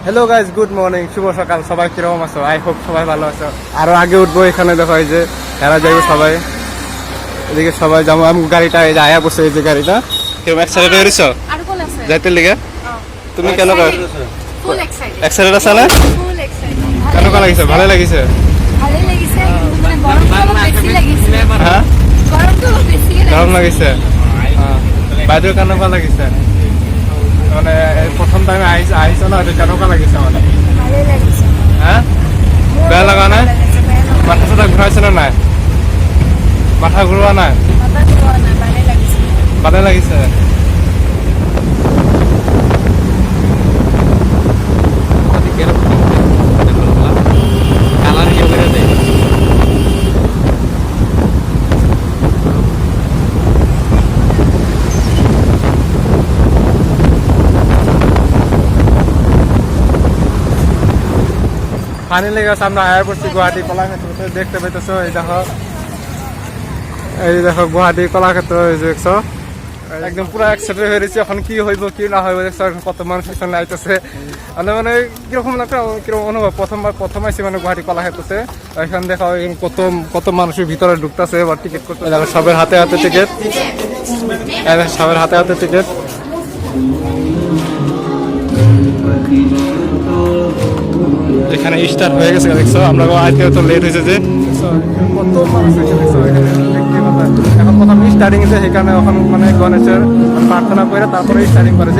Hello guys, good morning, শুভ সকাল। সবাই কিরকম আছো? আই হোপ সবাই ভালো আছো। আরো আগে উঠবো, এখানে দেখো এই যে এরা যাইবো সবাই, এদিকে সবাই যাবো। আমি গাড়িটা এই যে আয়া বসে, এই যে গাড়িটা কেউ এক্সাইটেড হয়েছ আর কোন আছে? যাইতে লিগে? তুমি কেন ফুল এক্সাইটেড। এক্সাইটেড আছো না? ফুল এক্সাইটেড। কেন লাগিছে? ভালো লাগিছে? ভালোই লাগিছে, কিন্তু মানে গরমটা অলপ বেশি লাগিছে। হ্যাঁ, গরমটা অলপ বেশি গরম লাগিছে। লাগিছে। বাইদেও কেন লাগিছে? মানে প্রথম টাইমে আইছো না, কেন লাগিছে মানে? ভালোই লাগিছে। হ্যাঁ, বেয়া লাগা না? মাথা সাথা ঘুরাইছে না নাই? মাথা ঘুরোয়া নাই? মাথা ঘুরোয়া না, ভালোই লাগিছে। ভালো লাগিছে। পানি লেগে গেছে। আমরা আয়া পড়ছি গুয়াহাটি কলাক্ষেত্র, দেখতে পাইতেছো। এই দেখো গুয়াহাটি কলাক্ষেত্র দেখছো, একদম পুরো এক্সাইটেড হয়ে রয়েছে। এখন কি হইব কি না হইব দেখছো, কত মানুষ পিছনে আইতেছে। মানে কিরকম একটা কিরকম অনুভব, প্রথম আইসি মানে গুয়াহাটি কলাক্ষেত্রতে। এখানে দেখো কত মানুষের ভিতরে ঢুকতেছে, এবার টিকিট করতে। দেখো সবার হাতে হাতে টিকিট, সবার হাতে হাতে টিকিট। এখানে স্টার্ট হয়ে গেছে দেখছো। আমরা আইতে তো লেট হয়েছে যে, কত মানুষ হয়েছে দেখছো এখানে। এখন প্রথম স্টার্টিং এসে সেখানে এখন মানে গণেশের প্রার্থনা করে তারপরে স্টার্টিং করে।